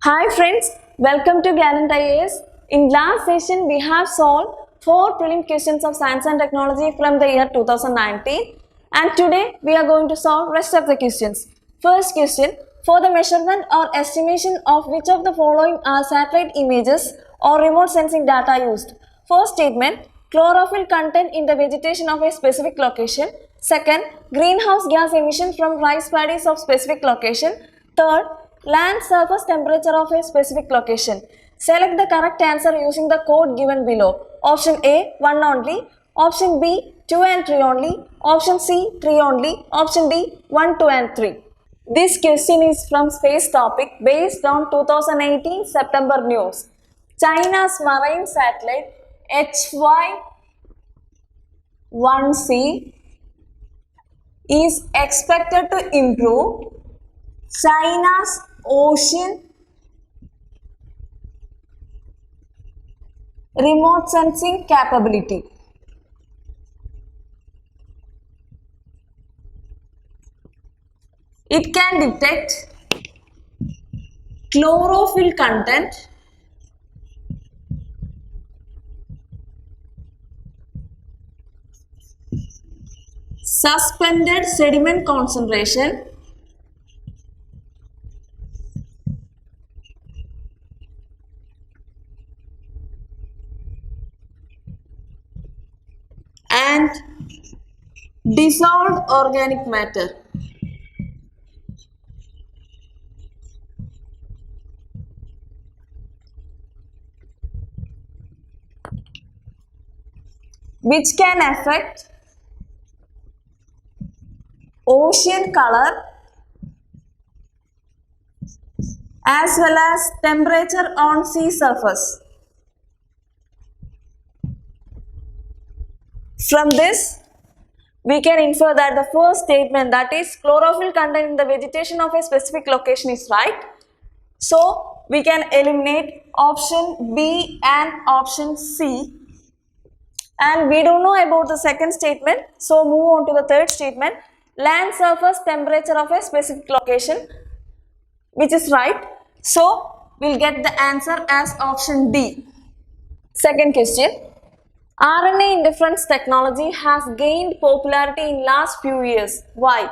Hi friends, welcome to Gallant IAS. In last session, we have solved 4 prelim questions of science and technology from the year 2019, and today we are going to solve rest of the questions. First question, for the measurement or estimation of which of the following are satellite images or remote sensing data used? First statement, chlorophyll content in the vegetation of a specific location. Second, greenhouse gas emission from rice paddies of specific location. Third, land surface temperature of a specific location. Select the correct answer using the code given below. Option A 1 only, option B 2 and 3 only, option C 3 only, option D 1, 2 and 3. This question is from Space Topic based on 2018 September news. China's marine satellite HY-1C is expected to improve China's ocean remote sensing capability. It can detect chlorophyll content suspended sediment concentration and dissolved organic matter. Which can affect ocean color as well as temperature on sea surface. From this, we can infer that the first statement, that is chlorophyll content in the vegetation of a specific location, is right. So, we can eliminate option B and option C. And we don't know about the second statement. So, move on to the third statement. Land surface temperature of a specific location, which is right. So, we'll get the answer as option D. Second question. RNA interference technology has gained popularity in last few years. Why?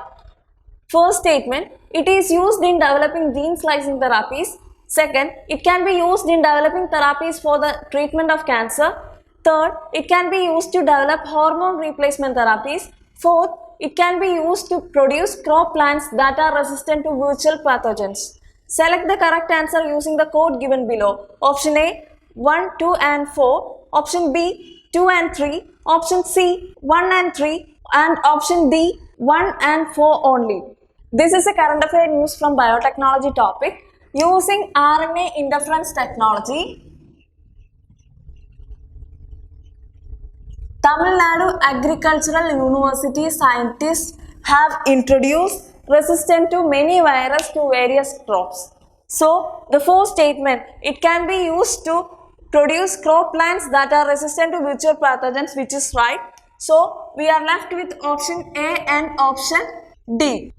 First statement, it is used in developing gene splicing therapies. Second, it can be used in developing therapies for the treatment of cancer. Third, it can be used to develop hormone replacement therapies. Fourth, it can be used to produce crop plants that are resistant to virtual pathogens. Select the correct answer using the code given below. Option A 1, 2 and 4. Option B 2 and 3, option C 1 and 3, and option D 1 and 4 only. This is a current affair news from biotechnology topic. Using RNA interference technology, Tamil Nadu Agricultural University scientists have introduced resistance to many viruses to various crops. So, the fourth statement, it can be used to produce crop plants that are resistant to virtual pathogens, which is right. So, we are left with option A and option D.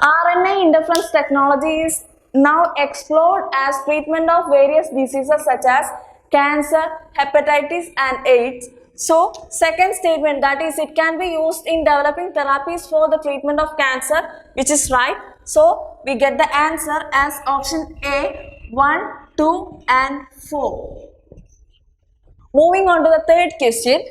RNA interference technology is now explored as treatment of various diseases such as cancer, hepatitis and AIDS. So, second statement, that is it can be used in developing therapies for the treatment of cancer, which is right. So, we get the answer as option A 1, 2 and 4. Moving on to the third question.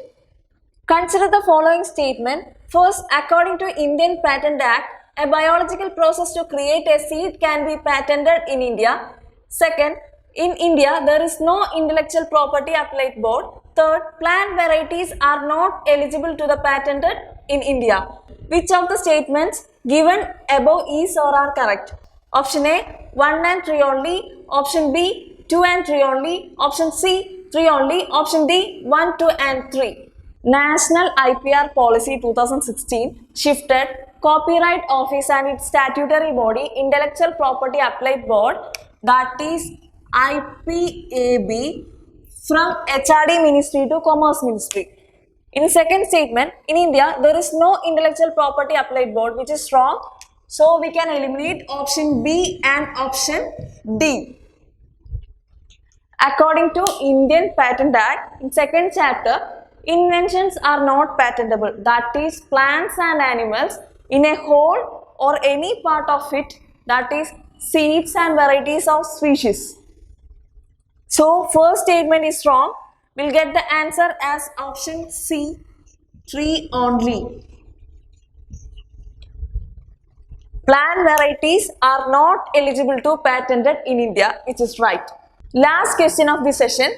Consider the following statement. First, according to Indian Patent Act, a biological process to create a seed can be patented in India. Second, in India, there is no intellectual property appellate board. Third, plant varieties are not eligible to the patented in India. Which of the statements given above is or are correct? Option A 1 and 3 only, option B 2 and 3 only, option C 3 only, option D 1, 2 and 3. National IPR Policy 2016 shifted Copyright Office and its statutory body Intellectual Property Appellate Board, that is IPAB, from HRD Ministry to Commerce Ministry. In second statement, in India there is no Intellectual Property Appellate Board, which is wrong. So we can eliminate option B and option D. According to Indian Patent Act, in second chapter, inventions are not patentable. That is, plants and animals in a whole or any part of it, that is, seeds and varieties of species. So first statement is wrong. We'll get the answer as option C, tree only. Plant varieties are not eligible to patented in India, which is right. Last question of this session.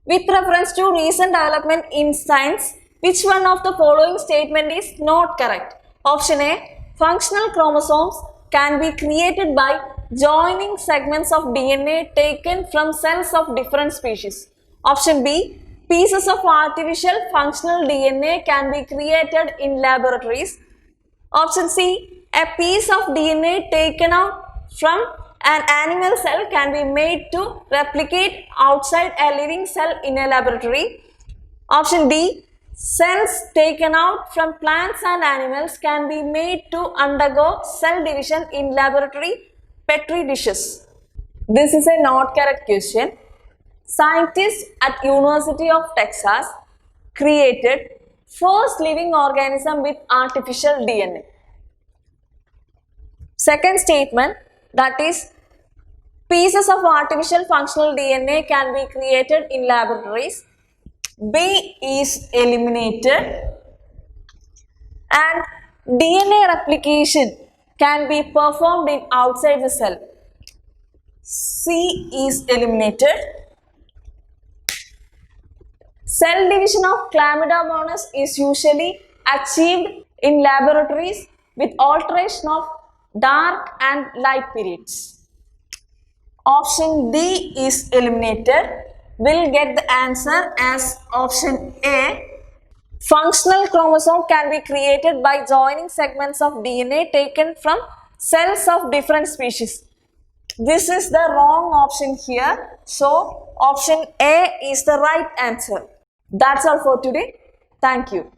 With reference to recent development in science, which one of the following statement is not correct? Option A, functional chromosomes can be created by joining segments of DNA taken from cells of different species. Option B, pieces of artificial functional DNA can be created in laboratories. Option C, a piece of DNA taken out from an animal cell can be made to replicate outside a living cell in a laboratory. Option D, cells taken out from plants and animals can be made to undergo cell division in laboratory petri dishes. This is a not correct question. Scientists at University of Texas created first living organism with artificial DNA. Second statement, that is, pieces of artificial functional DNA can be created in laboratories. B is eliminated. And DNA replication can be performed in outside the cell. C is eliminated. Cell division of Chlamydomonas is usually achieved in laboratories with alteration of dark and light periods. Option D is eliminated. We'll get the answer as option A. Functional chromosome can be created by joining segments of DNA taken from cells of different species. This is the wrong option here. So, option A is the right answer. That's all for today. Thank you.